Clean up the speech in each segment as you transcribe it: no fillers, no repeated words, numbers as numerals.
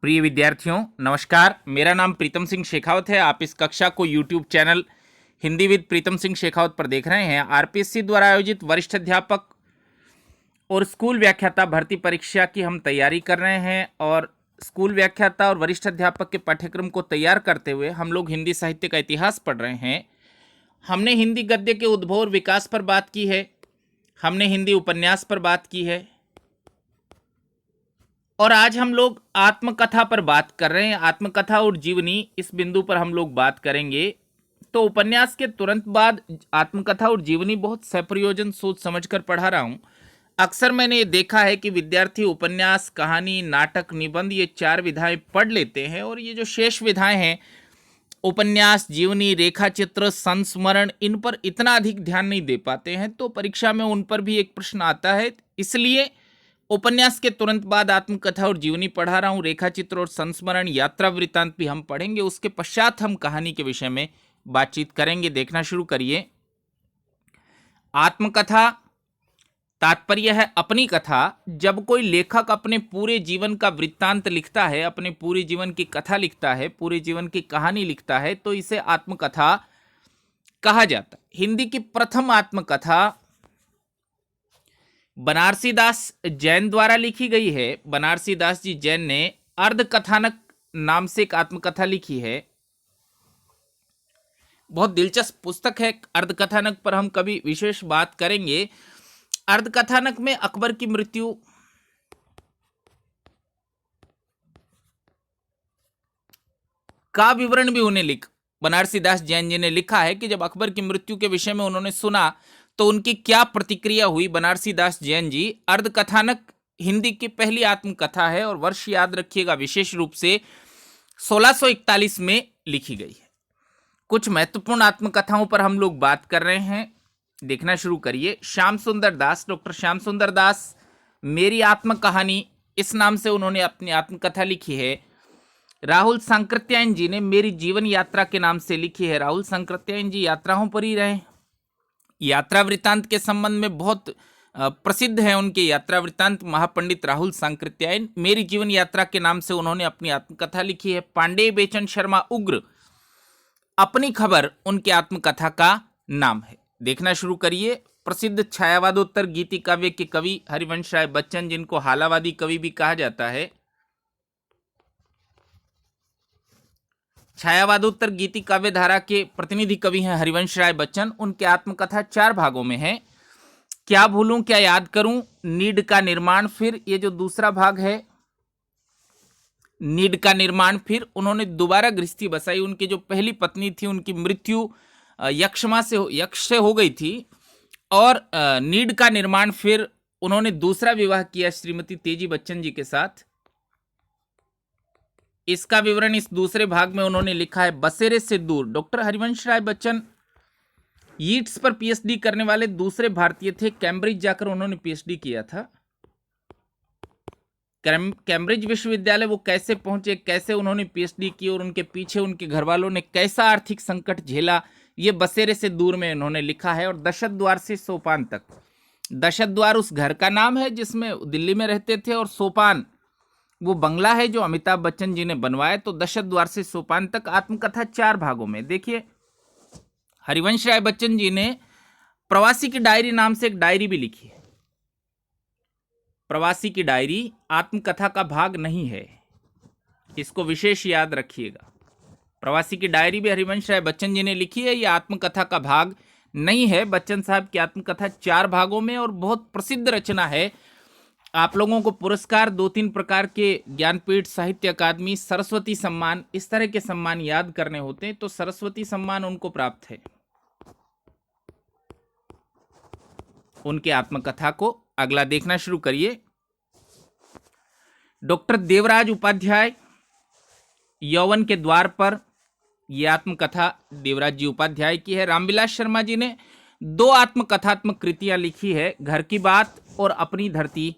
प्रिय विद्यार्थियों नमस्कार। मेरा नाम प्रीतम सिंह शेखावत है। आप इस कक्षा को YouTube channel Hindi with Pritam Singh Shekhawat पर देख रहे हैं। आरपीएससी द्वारा आयोजित वरिष्ठ अध्यापक और स्कूल व्याख्याता भर्ती परीक्षा की हम तैयारी कर रहे हैं और स्कूल व्याख्याता और वरिष्ठ अध्यापक के पाठ्यक्रम को तैयार करते हुए हम लोग हिंदी साहित्य का इतिहास पढ़ रहे हैं। हमने हिंदी गद्य के उद्भव और विकास पर बात की है, हमने हिंदी उपन्यास पर बात की है और आज हम लोग आत्मकथा पर बात कर रहे हैं। आत्मकथा और जीवनी, इस बिंदु पर हम लोग बात करेंगे। तो उपन्यास के तुरंत बाद आत्मकथा और जीवनी बहुत सप्रयोजन सोच समझकर पढ़ा रहा हूँ। अक्सर मैंने ये देखा है कि विद्यार्थी उपन्यास, कहानी, नाटक, निबंध ये 4 विधाएं पढ़ लेते हैं और ये जो शेष विधाएं हैं उपन्यास, जीवनी, रेखाचित्र, संस्मरण, इन पर इतना अधिक ध्यान नहीं दे पाते हैं। तो परीक्षा में उन पर भी एक प्रश्न आता है, इसलिए उपन्यास के तुरंत बाद आत्मकथा और जीवनी पढ़ा रहा हूं। रेखाचित्र और संस्मरण, यात्रा वृत्तांत भी हम पढ़ेंगे। उसके पश्चात हम कहानी के विषय में बातचीत करेंगे। देखना शुरू करिए। आत्मकथा तात्पर्य है अपनी कथा। जब कोई लेखक अपने पूरे जीवन का वृत्तांत लिखता है, अपने पूरे जीवन की कथा लिखता है, पूरे जीवन की कहानी लिखता है, तो इसे आत्मकथा कहा जाता है। हिंदी की प्रथम आत्मकथा बनारसी दास जैन द्वारा लिखी गई है। बनारसी दास जी जैन ने अर्धकथानक नाम से एक आत्मकथा लिखी है। बहुत दिलचस्प पुस्तक है। अर्धकथानक पर हम कभी विशेष बात करेंगे। अर्धकथानक में अकबर की मृत्यु का विवरण भी उन्हें बनारसी दास जैन जी ने लिखा है कि जब अकबर की मृत्यु के विषय में उन्होंने सुना तो उनकी क्या प्रतिक्रिया हुई। बनारसी दास जैन जी। अर्धकथानक हिंदी की पहली आत्मकथा है और वर्ष याद रखिएगा विशेष रूप से 1641 में लिखी गई है। कुछ महत्वपूर्ण आत्मकथाओं पर हम लोग बात कर रहे हैं। देखना शुरू करिए। श्याम सुंदर दास, डॉक्टर श्याम सुंदर दास, मेरी आत्म कहानी, इस नाम से उन्होंने अपनी आत्मकथा लिखी है। राहुल सांकृत्यायन जी ने मेरी जीवन यात्रा के नाम से लिखी है। राहुल सांकृत्यायन जी यात्राओं पर ही रहे। यात्रा वृत्तांत के संबंध में बहुत प्रसिद्ध है उनके यात्रा वृत्तांत। महापंडित राहुल सांकृत्यायन मेरी जीवन यात्रा के नाम से उन्होंने अपनी आत्मकथा लिखी है। पांडेय बेचन शर्मा उग्र, अपनी खबर उनके आत्मकथा का नाम है। देखना शुरू करिए। प्रसिद्ध छायावादोत्तर गीति काव्य के कवि हरिवंश राय बच्चन, जिनको हालावादी कवि भी कहा जाता है, छायावादोत्तर गीति काव्य धारा के प्रतिनिधि कवि हैं हरिवंश राय बच्चन। उनके आत्मकथा 4 भागों में है। क्या भूलूं क्या याद करूं, नीड का निर्माण, फिर ये जो दूसरा भाग है नीड का निर्माण, फिर उन्होंने दोबारा गृहस्थी बसाई। उनकी जो पहली पत्नी थी उनकी मृत्यु यक्ष से हो गई थी और नीड का निर्माण, फिर उन्होंने दूसरा विवाह किया श्रीमती तेजी बच्चन जी के साथ। इसका विवरण इस दूसरे भाग में उन्होंने लिखा है। बसेरे से दूर, डॉक्टर हरिवंश राय बच्चन यीट्स पर पीएचडी करने वाले दूसरे भारतीय थे। कैम्ब्रिज जाकर उन्होंने पीएचडी किया था। कैम्ब्रिज विश्वविद्यालय वो कैसे पहुंचे, कैसे उन्होंने पीएचडी की और उनके पीछे उनके घर वालों ने कैसा आर्थिक संकट झेला, ये बसेरे से दूर में उन्होंने लिखा है। और दशरथ द्वार से सोपान तक, दशरथ द्वार उस घर का नाम है जिसमें दिल्ली में रहते थे और सोपान वो बंगला है जो अमिताभ बच्चन जी ने बनवाया। तो दशरथ द्वार से सोपान तक आत्मकथा 4 भागों में। देखिए, हरिवंश राय बच्चन जी ने प्रवासी की डायरी नाम से एक डायरी भी लिखी है। प्रवासी की डायरी आत्मकथा का भाग नहीं है, इसको विशेष याद रखिएगा। प्रवासी की डायरी भी हरिवंश राय बच्चन जी ने लिखी है, यह आत्मकथा का भाग नहीं है। बच्चन साहब की आत्मकथा 4 भागों में और बहुत प्रसिद्ध रचना है। आप लोगों को पुरस्कार 2-3 प्रकार के, ज्ञानपीठ, साहित्य अकादमी, सरस्वती सम्मान, इस तरह के सम्मान याद करने होते हैं, तो सरस्वती सम्मान उनको प्राप्त है उनके आत्मकथा को। अगला देखना शुरू करिए। डॉक्टर देवराज उपाध्याय, यौवन के द्वार पर, यह आत्मकथा देवराज जी उपाध्याय की है। रामविलास शर्मा जी ने 2 आत्मकथात्मक कृतियां लिखी है, घर की बात और अपनी धरती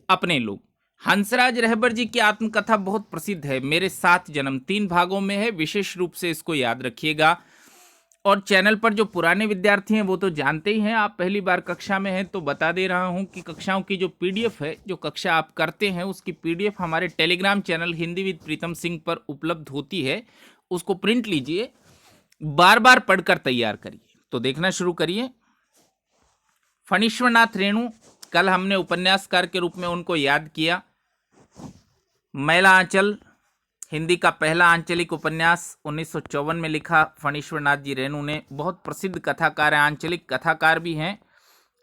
अपने लोग। हंसराज रहबर जी की आत्मकथा बहुत प्रसिद्ध है, मेरे 7 जन्म, 3 भागों में है। विशेष रूप से इसको याद रखिएगा। और चैनल पर जो पुराने विद्यार्थी हैं वो तो जानते ही हैं, आप पहली बार कक्षा में हैं तो बता दे रहा हूं कि कक्षाओं की जो पीडीएफ है, जो कक्षा आप करते हैं उसकी पीडीएफ हमारे Telegram channel Hindi with Pritam Singh पर उपलब्ध होती है। उसको प्रिंट लीजिए, बार बार पढ़कर तैयार करिए। तो देखना शुरू करिए। फणीश्वरनाथ रेणु, कल हमने उपन्यासकार के रूप में उनको याद किया। मैला आंचल हिंदी का पहला आंचलिक उपन्यास 1954 में लिखा फणीश्वरनाथ जी रेणु ने। बहुत प्रसिद्ध कथाकार हैं, आंचलिक कथाकार भी हैं,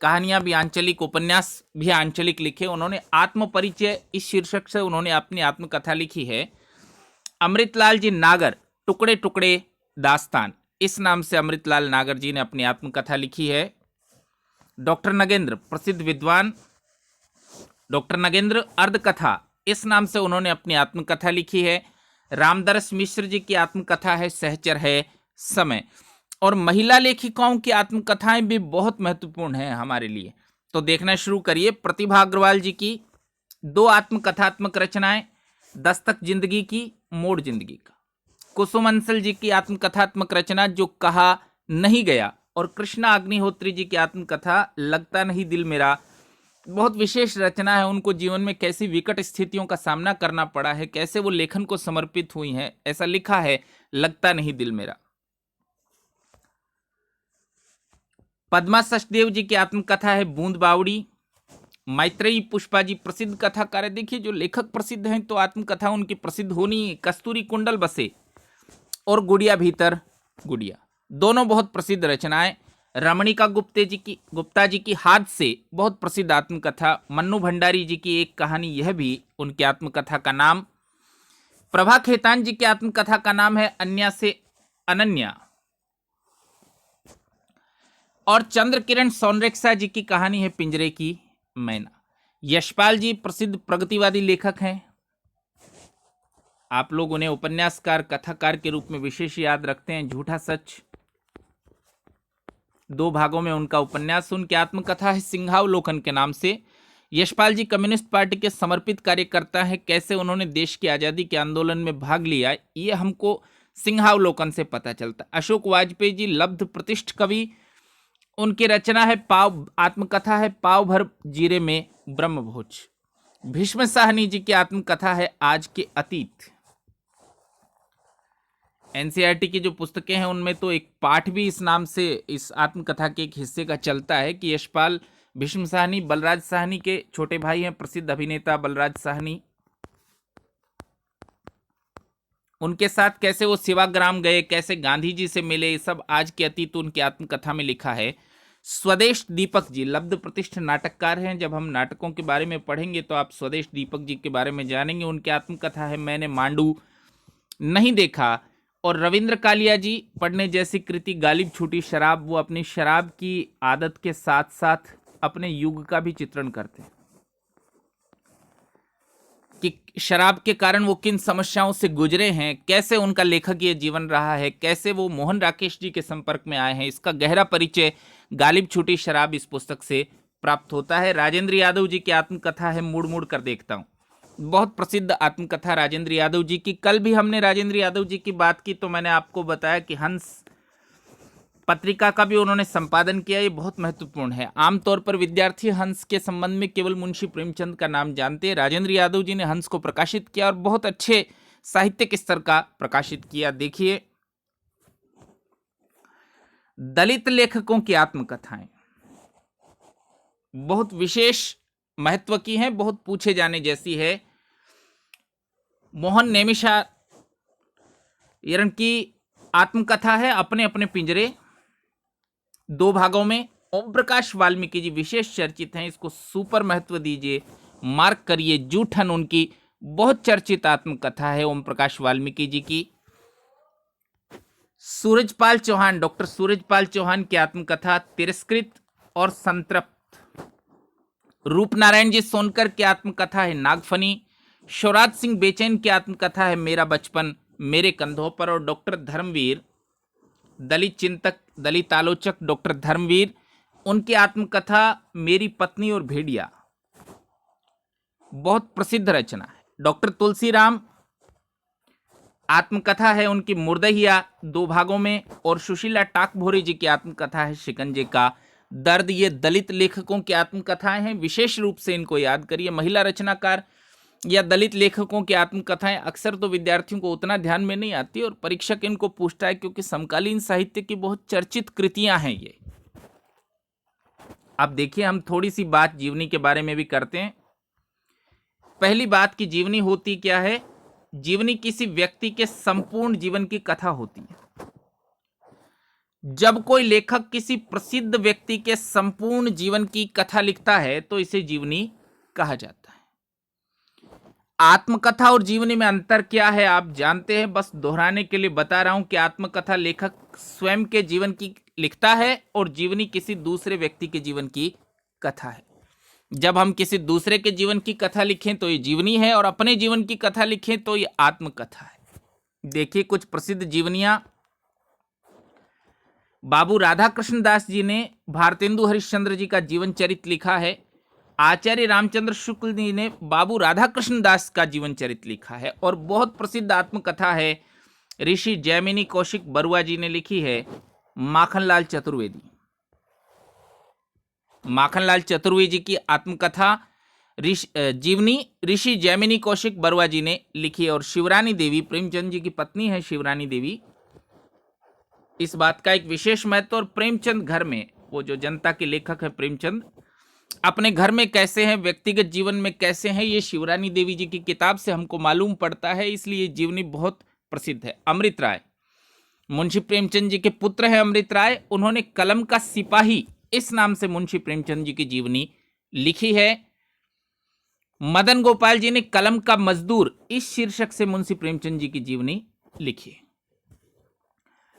कहानियां भी आंचलिक, उपन्यास भी आंचलिक लिखे उन्होंने। आत्मपरिचय इस शीर्षक से उन्होंने अपनी आत्मकथा लिखी है। अमृतलाल जी नागर, टुकड़े टुकड़े दास्तान, इस नाम से अमृतलाल नागर जी ने अपनी आत्मकथा लिखी है। डॉक्टर नगेंद्र, प्रसिद्ध विद्वान डॉक्टर नगेंद्र, अर्धकथा, इस नाम से उन्होंने अपनी आत्मकथा लिखी है। रामदरस मिश्र जी की आत्मकथा है सहचर है समय। और महिला लेखिकाओं की आत्मकथाएं भी बहुत महत्वपूर्ण हैं हमारे लिए। तो देखना शुरू करिए। प्रतिभा अग्रवाल जी की 2 आत्मकथात्मक रचनाएं, दस्तक जिंदगी की, मोड़ जिंदगी का। कुसुम अंसल जी की आत्मकथात्मक रचना जो कहा नहीं गया, और कृष्णा अग्निहोत्री जी की आत्मकथा लगता नहीं दिल मेरा, बहुत विशेष रचना है। उनको जीवन में कैसी विकट स्थितियों का सामना करना पड़ा है, कैसे वो लेखन को समर्पित हुई हैं, ऐसा लिखा है लगता नहीं दिल मेरा। पद्मा सचदेव जी की आत्मकथा है बूंद बावड़ी। मैत्रेयी पुष्पा जी प्रसिद्ध कथाकार है। देखिए, जो लेखक प्रसिद्ध हैं तो आत्मकथा उनकी प्रसिद्ध होनी। कस्तूरी कुंडल बसे और गुड़िया भीतर गुड़िया, दोनों बहुत प्रसिद्ध रचनाएं। रमणिका गुप्ता जी की हाथ से, बहुत प्रसिद्ध आत्मकथा। मन्नू भंडारी जी की एक कहानी, यह भी उनकी आत्मकथा का नाम। प्रभा खेतान जी की आत्मकथा का नाम है अन्या से अनन्या। और चंद्र किरण सोनरेक्सा जी की कहानी है पिंजरे की मैना। यशपाल जी प्रसिद्ध प्रगतिवादी लेखक हैं। आप लोग उन्हें उपन्यासकार, कथाकार के रूप में विशेष याद रखते हैं। झूठा सच, 2 भागों में उनका उपन्यास। उनकी आत्मकथा है सिंहावलोकन के नाम से। यशपाल जी कम्युनिस्ट पार्टी के समर्पित कार्यकर्ता हैं। कैसे उन्होंने देश की आज़ादी के आंदोलन में भाग लिया, ये हमको सिंहावलोकन से पता चलता। अशोक वाजपेयी जी लब्ध प्रतिष्ठ कवि, उनकी रचना है आत्मकथा है पाव भर जीरे में ब्रह्मभोज। भीष्म साहनी जी की आत्मकथा है आज के अतीत। एनसीईआरटी की जो पुस्तकें हैं उनमें तो एक पाठ भी इस नाम से, इस आत्मकथा के एक हिस्से का चलता है कि यशपाल भीष्म साहनी बलराज साहनी के छोटे भाई हैं, प्रसिद्ध अभिनेता बलराज साहनी। उनके साथ कैसे वो सेवाग्राम गए, कैसे गांधी जी से मिले, ये सब आज के अतीत उनकी आत्मकथा में लिखा है। स्वदेश दीपक जी लब्ध प्रतिष्ठ नाटककार हैं। जब हम नाटकों के बारे में पढ़ेंगे तो आप स्वदेश दीपक जी के बारे में जानेंगे। उनकी आत्मकथा है मैंने मांडू नहीं देखा। और रविंद्र कालिया जी, पढ़ने जैसी कृति गालिब छूटी शराब, वो अपनी शराब की आदत के साथ साथ अपने युग का भी चित्रण करते हैं कि शराब के कारण वो किन समस्याओं से गुजरे हैं, कैसे उनका लेखकीय जीवन रहा है, कैसे वो मोहन राकेश जी के संपर्क में आए हैं। इसका गहरा परिचय गालिब छूटी शराब इस पुस्तक से प्राप्त होता है। राजेंद्र यादव जी की आत्मकथा है मुड़ मुड़ कर देखता हूं, बहुत प्रसिद्ध आत्मकथा राजेंद्र यादव जी की। कल भी हमने राजेंद्र यादव जी की बात की तो मैंने आपको बताया कि हंस पत्रिका का भी उन्होंने संपादन किया, ये बहुत महत्वपूर्ण है। आमतौर पर विद्यार्थी हंस के संबंध में केवल मुंशी प्रेमचंद का नाम जानते हैं। राजेंद्र यादव जी ने हंस को प्रकाशित किया और बहुत अच्छे साहित्यिक स्तर का प्रकाशित किया। देखिए, दलित लेखकों की आत्मकथाएं बहुत विशेष महत्व की हैं, बहुत पूछे जाने जैसी है। मोहन नैमिषारण्य की आत्मकथा है अपने अपने पिंजरे, 2 भागों में। ओम प्रकाश वाल्मीकि जी विशेष चर्चित हैं, इसको सुपर महत्व दीजिए, मार्क करिए। जूठन उनकी बहुत चर्चित आत्मकथा है ओम प्रकाश वाल्मीकि जी की। सूरजपाल चौहान, डॉक्टर सूरजपाल चौहान की आत्मकथा तिरस्कृत और संतृप्त। रूपनारायण जी सोनकर की आत्मकथा है नागफनी। शिवराज सिंह बेचैन की आत्मकथा है मेरा बचपन मेरे कंधों पर। और डॉक्टर धर्मवीर, दलित चिंतक, दलित आलोचक डॉक्टर धर्मवीर, उनकी आत्मकथा मेरी पत्नी और भेड़िया, बहुत प्रसिद्ध रचना है। डॉक्टर तुलसीराम आत्मकथा है उनकी मुर्दहिया 2 भागों में, और सुशीला टाकभोरी जी की आत्मकथा है शिकंजे का दर्द। ये दलित लेखकों की आत्मकथाएं हैं, विशेष रूप से इनको याद करिए। महिला रचनाकार या दलित लेखकों की आत्मकथाएं अक्सर तो विद्यार्थियों को उतना ध्यान में नहीं आती और परीक्षक इनको पूछता है, क्योंकि समकालीन साहित्य की बहुत चर्चित कृतियां हैं ये। अब देखिए, हम थोड़ी सी बात जीवनी के बारे में भी करते हैं। पहली बात की जीवनी होती क्या है? जीवनी किसी व्यक्ति के संपूर्ण जीवन की कथा होती है। जब कोई लेखक किसी प्रसिद्ध व्यक्ति के संपूर्ण जीवन की कथा लिखता है तो इसे जीवनी कहा जाता है। आत्मकथा और जीवनी में अंतर क्या है आप जानते हैं, बस दोहराने के लिए बता रहा हूं कि आत्मकथा लेखक स्वयं के जीवन की लिखता है और जीवनी किसी दूसरे व्यक्ति के जीवन की कथा है। जब हम किसी दूसरे के जीवन की कथा लिखें तो ये जीवनी है, और अपने जीवन की कथा लिखें तो ये आत्मकथा है। देखिए कुछ प्रसिद्ध जीवनियां। बाबू राधाकृष्ण दास जी ने भारतेंदु हरिश्चंद्र जी का जीवन चरित्र लिखा है। आचार्य रामचंद्र शुक्ल जी ने बाबू राधाकृष्ण दास का जीवन चरित्र लिखा है। और बहुत प्रसिद्ध आत्मकथा है ऋषि जैमिनी कौशिक बरुआ जी ने लिखी है, माखनलाल चतुर्वेदी। माखनलाल चतुर्वेदी जी की आत्मकथा जीवनी ऋषि जैमिनी कौशिक बरुआ जी ने लिखी है। और शिवरानी देवी, प्रेमचंद जी की पत्नी है शिवरानी देवी, इस बात का एक विशेष महत्व। और प्रेमचंद घर में, वो जो जनता के लेखक है प्रेमचंद, अपने घर में कैसे हैं, व्यक्तिगत जीवन में कैसे हैं, ये शिवरानी देवी जी की किताब से हमको मालूम पड़ता है, इसलिए जीवनी बहुत प्रसिद्ध है। अमृत राय, मुंशी प्रेमचंद जी के पुत्र हैं अमृत राय, उन्होंने कलम का सिपाही इस नाम से मुंशी प्रेमचंद जी की जीवनी लिखी है। मदन गोपाल जी ने कलम का मजदूर इस शीर्षक से मुंशी प्रेमचंद जी की जीवनी लिखी है।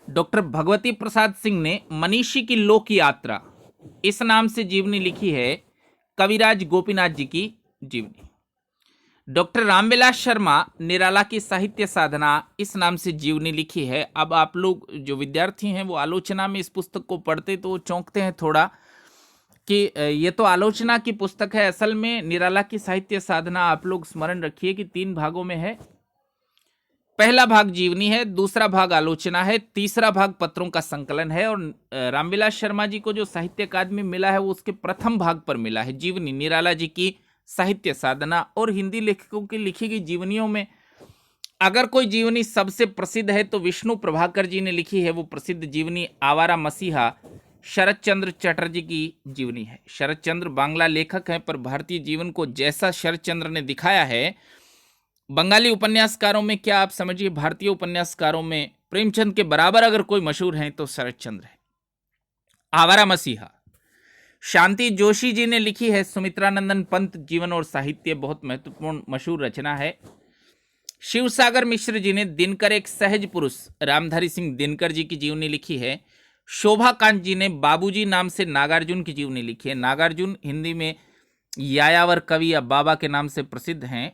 डॉक्टर भगवती प्रसाद सिंह ने मनीषी की लोक यात्रा इस नाम से जीवनी लिखी है, कविराज गोपीनाथ जी की जीवनी। डॉक्टर रामविलास शर्मा निराला की साहित्य साधना इस नाम से जीवनी लिखी है। अब आप लोग जो विद्यार्थी हैं वो आलोचना में इस पुस्तक को पढ़ते तो चौंकते हैं थोड़ा कि ये तो आलोचना की पुस्तक है। असल में निराला की साहित्य साधना आप लोग स्मरण रखिए कि 3 भागों में है। पहला भाग जीवनी है, दूसरा भाग आलोचना है, तीसरा भाग पत्रों का संकलन है। और रामविलास शर्मा जी को जो साहित्य अकादमी मिला है वो उसके प्रथम भाग पर मिला है, जीवनी, निराला जी की साहित्य साधना। और हिंदी लेखकों की लिखी गई जीवनियों में अगर कोई जीवनी सबसे प्रसिद्ध है तो विष्णु प्रभाकर जी ने लिखी है वो प्रसिद्ध जीवनी आवारा मसीहा, शरद चंद्र चटर्जी की जीवनी है। शरद चंद्र बांग्ला लेखक हैं, पर भारतीय जीवन को जैसा शरद चंद्र ने दिखाया है, बंगाली उपन्यासकारों में क्या आप समझिए, भारतीय उपन्यासकारों में प्रेमचंद के बराबर अगर कोई मशहूर हैं तो शरद चंद्र है। आवारा मसीहा शांति जोशी जी ने लिखी है। सुमित्रानंदन पंत जीवन और साहित्य बहुत महत्वपूर्ण मशहूर रचना है। शिवसागर मिश्र जी ने दिनकर एक सहज पुरुष, रामधारी सिंह दिनकर जी की जीवनी लिखी है। शोभाकांत जी ने बाबूजी नाम से नागार्जुन की जीवनी लिखी है। नागार्जुन हिंदी में यायावर कवि या बाबा के नाम से प्रसिद्ध हैं।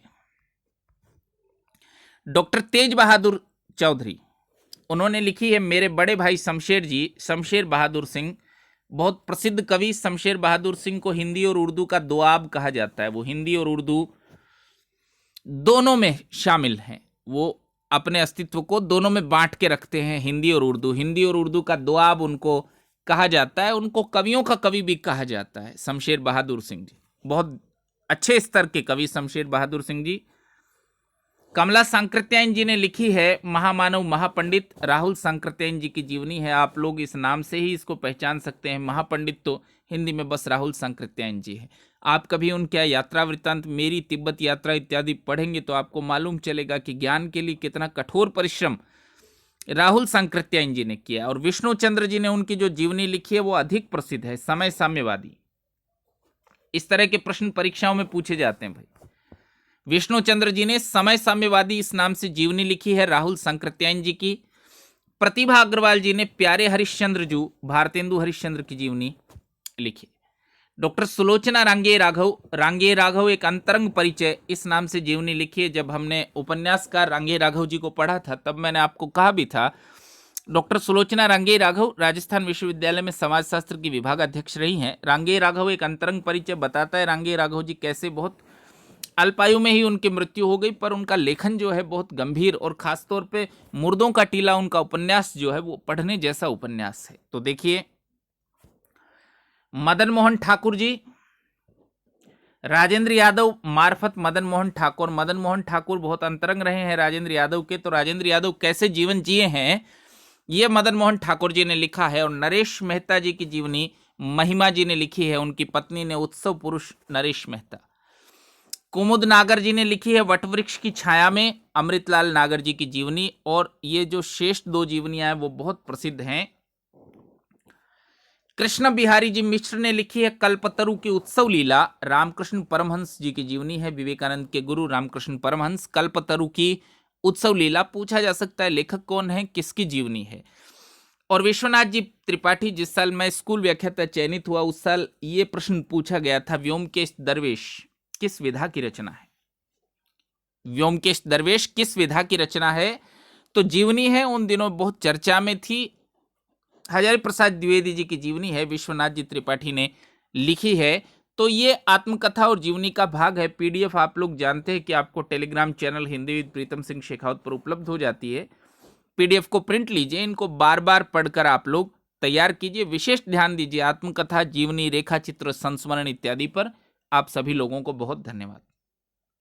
डॉक्टर तेज बहादुर चौधरी, उन्होंने लिखी है मेरे बड़े भाई शमशेर जी, शमशेर बहादुर सिंह, बहुत प्रसिद्ध कवि। शमशेर बहादुर सिंह को हिंदी और उर्दू का दोआब कहा जाता है। वो हिंदी और उर्दू दोनों में शामिल हैं, वो अपने अस्तित्व को दोनों में बांट के रखते हैं, हिंदी और उर्दू। हिंदी और उर्दू का दोआब उनको कहा जाता है, उनको कवियों का कवि भी कहा जाता है। शमशेर बहादुर सिंह जी बहुत अच्छे स्तर के कवि शमशेर बहादुर सिंह जी। कमला सांकृत्यायन जी ने लिखी है महामानव महापंडित, राहुल सांकृत्यायन जी की जीवनी है। आप लोग इस नाम से ही इसको पहचान सकते हैं। महापंडित तो हिंदी में बस राहुल सांकृत्यायन जी है। आप कभी उनके यात्रा वृत्तांत, मेरी तिब्बत यात्रा इत्यादि पढ़ेंगे तो आपको मालूम चलेगा कि ज्ञान के लिए कितना कठोर परिश्रम राहुल सांकृत्यायन जी ने किया। और विष्णु चंद्र जी ने उनकी जो जीवनी लिखी है वो अधिक प्रसिद्ध है, समय साम्यवादी। इस तरह के प्रश्न परीक्षाओं में पूछे जाते हैं भाई। विष्णु चंद्र जी ने समय साम्यवादी इस नाम से जीवनी लिखी है राहुल सांकृत्यायन जी की। प्रतिभा अग्रवाल जी ने प्यारे हरिश्चंद्र जू, भारतेंदु हरिश्चंद्र की जीवनी लिखी। डॉक्टर सुलोचना रांगे राघव एक अंतरंग परिचय इस नाम से जीवनी लिखी है। जब हमने उपन्यासकार रांगे राघव जी को पढ़ा था तब मैंने आपको कहा भी था, डॉक्टर सुलोचना रांगे राघव राजस्थान विश्वविद्यालय में समाजशास्त्र की विभाग अध्यक्ष रही हैं। रांगे राघव एक अंतरंग परिचय बताता है रांगे राघव जी कैसे बहुत अल्पायु में ही उनकी मृत्यु हो गई, पर उनका लेखन जो है बहुत गंभीर और खास तौर पे मुर्दों का टीला उनका उपन्यास जो है वो पढ़ने जैसा उपन्यास है। तो देखिए, मदन मोहन ठाकुर जी, राजेंद्र यादव मार्फत मदन मोहन ठाकुर। मदन मोहन ठाकुर बहुत अंतरंग रहे हैं राजेंद्र यादव के, तो राजेंद्र यादव कैसे जीवन जिए हैं ये मदन मोहन ठाकुर जी ने लिखा है। और नरेश मेहता जी की जीवनी महिमा जी ने लिखी है, उनकी पत्नी ने, उत्सव पुरुष नरेश मेहता। कुमुद नागर जी ने लिखी है वटवृक्ष की छाया में, अमृतलाल नागर जी की जीवनी। और ये जो शेष 2 जीवनियां हैं वो बहुत प्रसिद्ध हैं। कृष्ण बिहारी जी मिश्र ने लिखी है कल्पतरु की उत्सव लीला, रामकृष्ण परमहंस जी की जीवनी है, विवेकानंद के गुरु रामकृष्ण परमहंस। कल्पतरु की उत्सव लीला, पूछा जा सकता है लेखक कौन है, किसकी जीवनी है। और विश्वनाथ जी त्रिपाठी, जिस साल मैं स्कूल व्याख्याता चयनित हुआ उस साल ये प्रश्न पूछा गया था, व्योमकेश दरवेश किस विधा की रचना है? व्योमकेश दरवेश किस विधा की रचना है? तो जीवनी है, उन दिनों बहुत चर्चा में थी, हजारी प्रसाद द्विवेदी जी की जीवनी है, विश्वनाथ जी त्रिपाठी ने लिखी है। तो ये आत्मकथा और जीवनी का भाग है। पीडीएफ आप लोग जानते हैं कि आपको Telegram channel Hindi with Pritam Singh Shekhawat पर उपलब्ध हो जाती है। पीडीएफ को प्रिंट लीजिए, इनको बार बार पढ़कर आप लोग तैयार कीजिए। विशेष ध्यान दीजिए आत्मकथा, जीवनी, रेखा चित्र, संस्मरण इत्यादि पर। आप सभी लोगों को बहुत धन्यवाद।